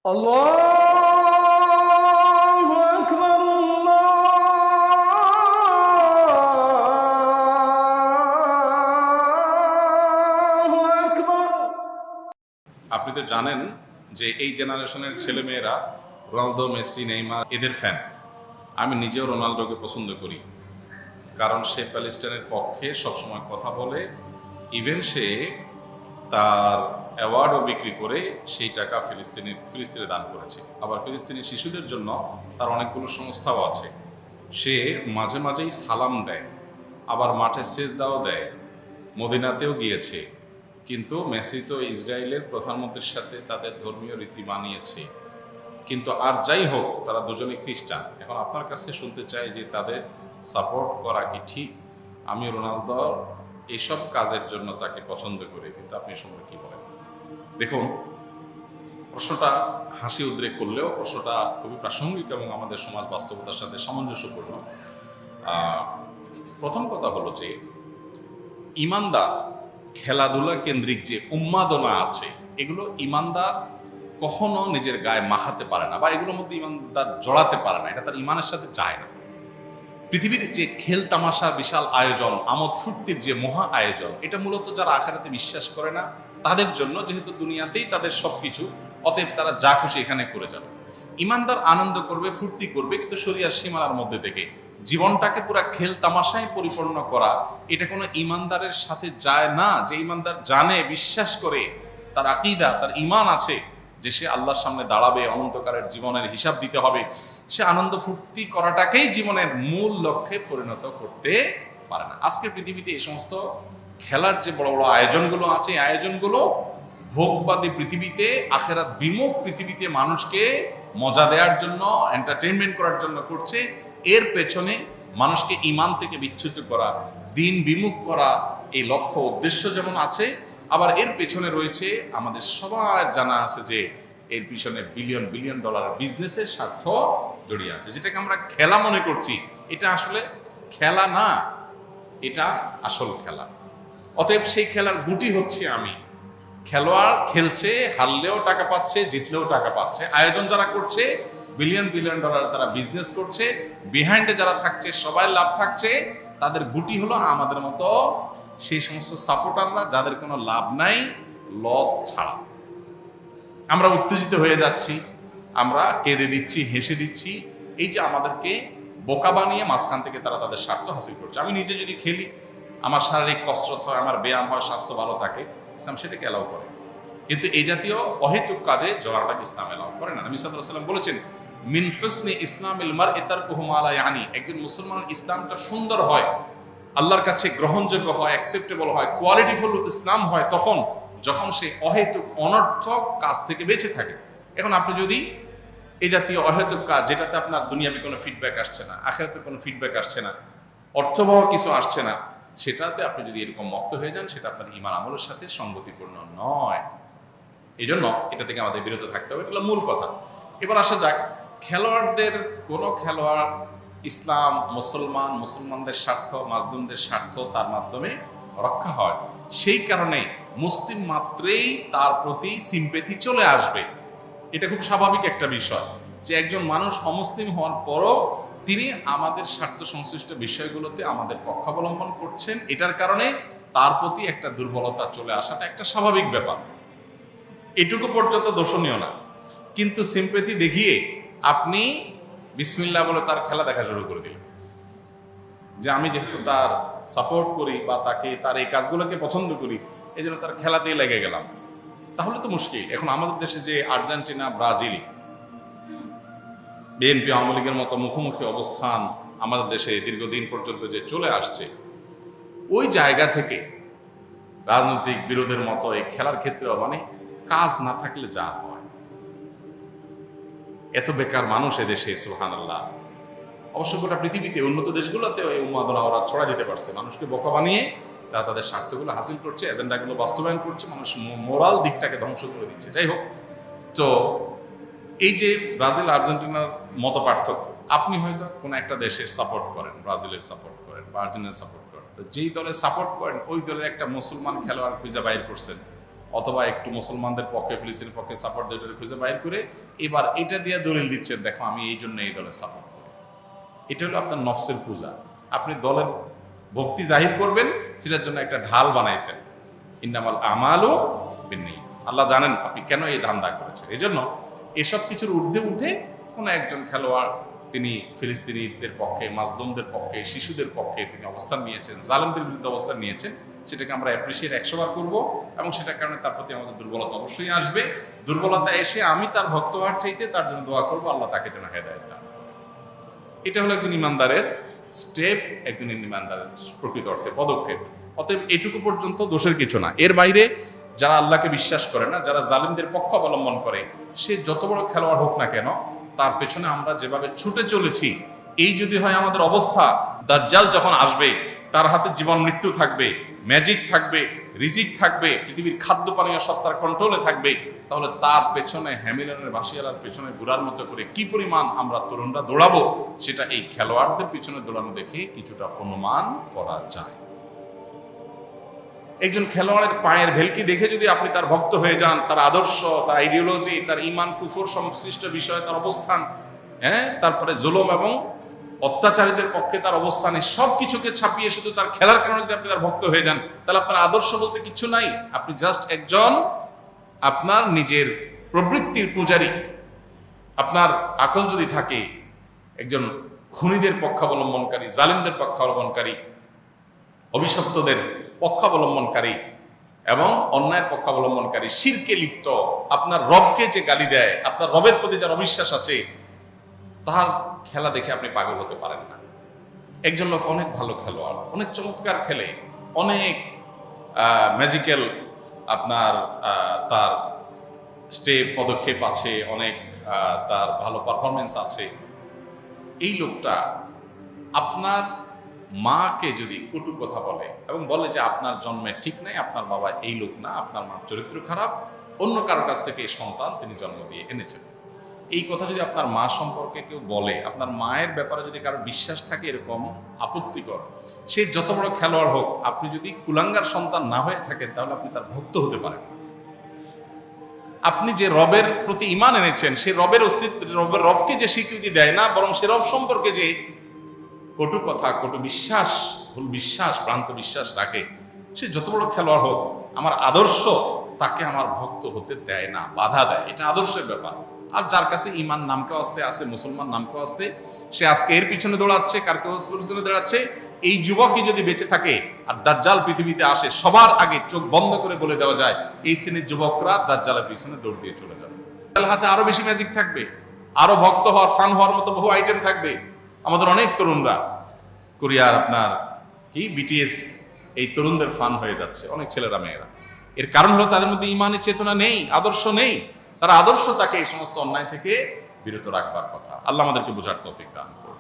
আল্লাহু আকবার, আল্লাহু আকবার। আপনি তো জানেন যে এই জেনারেশনের ছেলেমেয়েরা রোনালদো, মেসি, নেইমার এদের ফ্যান। আমি নিজেও রোনালদোকে পছন্দ করি, কারণ সে প্যালেস্টাইনের পক্ষে সবসময় কথা বলে। ইভেন সে তার অ্যাওয়ার্ডও বিক্রি করে সেই টাকা ফিলিস্তিনে দান করেছে। আবার ফিলিস্তিনি শিশুদের জন্য তার অনেকগুলো সংস্থাও আছে। সে মাঝে মাঝেই সালাম দেয়, আবার মাঠে সেজদাও দেয়, মদিনাতেও গিয়েছে। কিন্তু মেসি তো ইসরায়েলের প্রধানমন্ত্রীর সাথে তাদের ধর্মীয় রীতি মানিয়েছে। কিন্তু আর যাই হোক, তারা দুজনেই খ্রিস্টান। এখন আপনার কাছে শুনতে চাই যে তাদের সাপোর্ট করা কি ঠিক? আমি রোনালদোর এইসব কাজের জন্য তাকে পছন্দ করি, কিন্তু আপনি সম্পর্কে কি বলেন? দেখুন, প্রশ্নটা হাসি উদ্রেক করলেও প্রশ্নটা খুবই প্রাসঙ্গিক এবং আমাদের সমাজ বাস্তবতার সাথে সামঞ্জস্যপূর্ণ। প্রথম কথা হলো যে ইমানদার খেলাধুলা কেন্দ্রিক যে উন্মাদনা আছে, এগুলো ইমানদার কখনো নিজের গায়ে মাখাতে পারে না, বা এগুলোর মধ্যে ইমানদার জড়াতে পারে না। এটা তার ইমানের সাথে যায় না। পৃথিবীর যে খেল তামাশা, বিশাল আয়োজন, আমোদ ফুর্তির যে মহা আয়োজন, এটা মূলত যারা আখিরাতে বিশ্বাস করে না তাদের জন্য, যেহেতু দুনিয়াতেই তাদের সবকিছু, অতএব তারা যা খুশি এখানে করে যাবে। ইমানদার আনন্দ করবে, ফুর্তি করবে, কিন্তু শরিয়ার সীমানার মধ্যে থেকে। জীবনটাকে পুরা খেল তামাশায় পরিপূর্ণ করা, এটা কোনো ইমানদারের সাথে যায় না। যে ইমানদার জানে, বিশ্বাস করে, তার আকীদা, তার ঈমান আছে যে সে আল্লাহর সামনে দাঁড়াবে, অনন্তকালের জীবনের হিসাব দিতে হবে, সে আনন্দ ফুর্তি করাটাকেই জীবনের মূল লক্ষ্যে পরিণত করতে পারে না। আজকের পৃথিবীতে এই সমস্ত খেলার যে বড় বড় আয়োজনগুলো আছে, এই আয়োজনগুলো ভোগবাদী পৃথিবীতে, আখিরাত বিমুখ পৃথিবীতে মানুষকে মজা দেওয়ার জন্য, এন্টারটেইনমেন্ট করার জন্য করছে। এর পেছনে মানুষকে ঈমান থেকে বিচ্যুত করা, দিন বিমুখ করা, এই লক্ষ্য উদ্দেশ্য যেমন আছে, আবার এর পেছনে রয়েছে, আমাদের সবার জানা আছে যে এর পিছনে বিলিয়ন বিলিয়ন ডলার বিজনেসের স্বার্থ জড়িয়ে আছে। যেটাকে আমরা খেলা মনে করছি, এটা আসলে খেলা না, এটা আসল খেলা। অতএব সেই খেলার গুটি হচ্ছে আমি। খেলোয়াড় খেলছে, হারলেও টাকা পাচ্ছে, জিতলেও টাকা পাচ্ছে। আয়োজন যারা করছে, বিলিয়ন বিলিয়ন ডলার তারা বিজনেস করছে, বিহাইন্ডে যারা থাকছে সবাই লাভ থাকছে। তাদের গুটি হলো আমাদের মতো সেই সমস্ত সাপোর্টাররা যাদের কোনো লাভ নাই, লস ছাড়া। আমরা উত্তেজিত হয়ে যাচ্ছি, আমরা কেঁদে দিচ্ছি, হেসে দিচ্ছি। এই যে আমাদেরকে বোকা বানিয়ে মাঝখান থেকে তারা তাদের স্বার্থ হাসিল করছে। আমি নিজে যদি খেলি, আমার শারীরিক কসরত হয়, আমার ব্যায়াম হয়, স্বাস্থ্য ভালো থাকে, ইসলাম সেটাকে অ্যালাউ করে। কিন্তু এই জাতীয় অহেতুক কাজে জড়াটাকে ইসলাম অ্যালাউ করে না। নবী সাল্লাল্লাহু আলাইহি ওয়াসাল্লাম বলেছেন, মিন হুসনি ইসলামিল মারই তারকুহু মা লা ইয়ানি। একজন মুসলমানের ইসলামটা সুন্দর হয়, আল্লাহর কাছে গ্রহণযোগ্য হয়, অ্যাকসেপ্টেবল হয়, কোয়ালিটিফুল ইসলাম হয় তখন যখন সে অহেতুক অনর্থক কাজ থেকে বেঁচে থাকে। এখন আপনি যদি এই জাতীয় অহেতুক কাজ, যেটাতে আপনার দুনিয়াবি কোনো ফিডব্যাক আসছে না, আখিরাতের কোনো ফিডব্যাক আসছে না, অর্থবহ কিছু আসছে না, সেটাতে আপনি যদি এরকম মত্ত হয়ে যান, সেটা আপনার ঈমান আমলের সাথে সঙ্গতিপূর্ণ নয়। এই জন্য এটা থেকে আমাদের বিরত থাকতে হবে। এটা হলো মূল কথা। এবার আসা যাক, খেলোয়াড়দের কোনো খেলোয়াড় ইসলাম, মুসলমান, মুসলমানদের স্বার্থ, মাজলুমদের স্বার্থ তার মাধ্যমে রক্ষা হয়। সেই কারণে মুসলিম মাত্রেই তার প্রতি সিম্পেথি চলে আসবে। এটা খুব স্বাভাবিক একটা বিষয় যে একজন মানুষ অমুসলিম হওয়ার পরও তিনি আমাদের স্বার্থ সংশ্লিষ্ট বিষয়গুলোতে আমাদের পক্ষাবলম্বন করছেন। এটার কারণে তার প্রতি একটা দুর্বলতা চলে আসাটা একটা স্বাভাবিক ব্যাপার। এটুকু পর্যন্ত দোষণীয় না। কিন্তু সিম্পেথি দেখিয়ে আপনি বিসমিল্লাহ বলে তার খেলা দেখা শুরু করে দিলেন, যে আমি যেহেতু তার সাপোর্ট করি বা তাকে, তার এই কাজগুলোকে পছন্দ করি, এই জন্য তার খেলাতেই লেগে গেলাম। তাহলে তো মুশকিল। এখন আমাদের দেশে যে আর্জেন্টিনা, ব্রাজিল, বিএনপি, আওয়ামী লীগের মতো মুখোমুখি অবস্থান আমাদের দেশে দীর্ঘদিন পর্যন্ত যে চলে আসছে, ওই জায়গা থেকে রাজনৈতিক বিরোধের মতো এই খেলার ক্ষেত্রেও মানে কাজ না থাকলে যা হয়, এত বেকার মানুষ এদেশে, সুবহানাল্লাহ। অবশ্য গোটা পৃথিবীতে উন্নত দেশগুলোতেও এই উন্মাদনা ওরা ছড়া দিতে পারছে। মানুষকে বোকা বানিয়ে তারা তাদের স্বার্থগুলো হাসিল করছে, এজেন্ডাগুলো বাস্তবায়ন করছে, মানুষ মোরাল দিকটাকে ধ্বংস করে দিচ্ছে। যাই হোক, তো এই যে ব্রাজিল আর্জেন্টিনার মতো পার্থক্য, আপনি হয়তো কোনো একটা দেশের সাপোর্ট করেন, ব্রাজিলের সাপোর্ট করেন বা আর্জেন্টিনার সাপোর্ট করেন, তো যেই দলের সাপোর্ট করেন ওই দলের একটা মুসলমান খেলোয়াড় খুঁজে বাইর করছেন, অথবা একটু মুসলমানদের পক্ষে ফিলিস্তিনের পক্ষে সাপোর্ট দিয়ে খুঁজে বাইর করে এবার এটা দিয়ে দলিল দিচ্ছেন, দেখো আমি এই জন্য এই দলের সাপোর্ট করি। এটা হলো আপনার নফসের পূজা। আপনি দলের ভক্তি জাহির করবেন, সেটার জন্য একটা ঢাল বানাইছেন। ইন্নামাল আমালু বিন্নিয়াত। আল্লাহ জানেন আপনি কেন এই ধান্দা করেছেন। এই জন্য এসব কিছুর ঊর্ধ্বে উঠে কোনো একজন খেলোয়াড় তিনি ফিলিস্তিনিদের পক্ষে, মাজলুমদের পক্ষে, শিশুদের পক্ষে তিনি অবস্থান নিয়েছেন, জালেমদের বিরুদ্ধে অবস্থান নিয়েছেন, সেটাকে আমরা অ্যাপ্রিসিয়েট 100 বার করবো এবং সেটার কারণে তার প্রতি আমাদের দুর্বলতা অবশ্যই আসবে। দুর্বলতা এসে আমি তার ভক্ত হওয়ার চাইতে তার জন্য দোয়া করবো, আল্লাহ তাকে যেন হেদায়েত দান করেন। এটা হলো একজন ইমানদারের স্টেপ, একজন ইমানদারের প্রকৃত অর্থে পদক্ষেপ। অতএব এটুকু পর্যন্ত দোষের কিছু না। এর বাইরে যারা আল্লাহকে বিশ্বাস করে না, যারা জালিমদের পক্ষ অবলম্বন করে, সে যত বড় খেলোয়াড় হোক না কেন, তার পেছনে আমরা যেভাবে ছুটে চলেছি, এই যদি হয় আমাদের অবস্থা, দাজ্জাল যখন আসবে তার হাতে জীবন মৃত্যু থাকবে, ম্যাজিক থাকবে, রিজিক থাকবে, পৃথিবীর খাদ্য পানীয় সত্তার কন্ট্রোলে থাকবে, তাহলে তার পেছনে হ্যামিলনের বাসিয়ালার পেছনে ঘোরার মতো করে কি পরিমাণ আমরা তরুণরা দৌড়াবো, সেটা এই খেলোয়াড়দের পিছনে দৌড়ানো দেখে কিছুটা অনুমান করা যায়। একজন খেলোয়াড়ের পায়ের ভেলকি দেখে যদি আপনি তার ভক্ত হয়ে যান, তার আদর্শ, তার আইডিওলজি, তার ইমান কুফর সংশ্লিষ্ট বিষয়ে তার অবস্থান, তারপরে জুলুম এবং অত্যাচারীদের পক্ষে তার অবস্থানে সব কিছুকে ছাপিয়ে শুধু তার খেলার কারণে যদি আপনি তার ভক্ত হয়ে যান, তাহলে আপনার আদর্শ বলতে কিছু নাই। আপনি জাস্ট একজন আপনার নিজের প্রবৃত্তির পূজারী। আপনার আকল যদি থাকে, একজন খুনিদের পক্ষাবলম্বনকারী, জালিমদের পক্ষাবলম্বনকারী, অভিশপ্তদের পক্ষাবলম্বনকারী এবং অন্যায়ের পক্ষাবলম্বনকারী, শিরকে লিপ্ত, আপনার রবকে যে গালি দেয়, আপনার রবের প্রতি যার অবিশ্বাস আছে, তার খেলা দেখে আপনি পাগল হতে পারেন না। একজন লোক অনেক ভালো খেলোয়াড়, অনেক চমৎকার খেলে, অনেক ম্যাজিক্যাল আপনার তার স্টেপ পদক্ষেপ আছে, অনেক তার ভালো পারফরমেন্স আছে। এই লোকটা আপনার মাকে যদি কটু কথা বলে এবং বলে যে আপনার জন্মে ঠিক নাই, আপনার বাবা এই লোক না, আপনার মার চরিত্র খারাপ, অন্য কারোর কাছ থেকে এই সন্তান তিনি জন্ম দিয়ে এনেছেন, এই কথা যদি আপনার মা সম্পর্কে কেউ বলে, আপনার মায়ের ব্যাপারে যদি কারো বিশ্বাস থাকে এরকম আপত্তিকর, সে যত বড় খেলোয়াড় হোক, আপনি যদি কুলাঙ্গার সন্তান না হয়ে থাকেন, তাহলে আপনি তার ভক্ত হতে পারেন। আপনি যে রবের প্রতি ঈমান এনেছেন, সে রবের অস্তিত্ব, রবকে যে স্বীকৃতি দেয় না, বরং সে রব সম্পর্কে যে কটু কথা, কটু বিশ্বাস, ভুল বিশ্বাস, ভ্রান্ত বিশ্বাস রাখে, সে যত বড় খেলোয়াড় হোক, আমার আদর্শ তাকে আমার ভক্ত হতে দেয় না, বাধা দেয়। এটা আদর্শের ব্যাপার। আর যার কাছে ঈমান নামকে আসতে আছে, মুসলমান নামকে আসতে, সে আজকে এর পিছনে দৌড়াচ্ছে, কার কেউ পিছনে দৌড়াচ্ছে। এই যুবকই যদি বেঁচে থাকে আর দাজ্জাল পৃথিবীতে আসে, সবার আগে চোখ বন্ধ করে বলে দেওয়া যায় এই শ্রেণীর যুবকরা দাজ্জালের পিছনে দৌড় দিয়ে চলে যাবে। তার হাতে আরো বেশি ম্যাজিক থাকবে, আরো ভক্ত হওয়ার, ফান হওয়ার মতো বহু আইটেম থাকবে। আমাদের অনেক তরুণরা কোরিয়ার আপনার কি বিটিএস, এই তরুণদের ফান হয়ে যাচ্ছে, অনেক ছেলেরা মেয়েরা। এর কারণ হলো তাদের মধ্যে ঈমানের চেতনা নেই, আদর্শ নেই। তারা আদর্শ তাকে এই সমস্ত অন্যায় থেকে বিরত রাখবার কথা। আল্লাহ আমাদেরকে বোঝার তৌফিক দান করুন।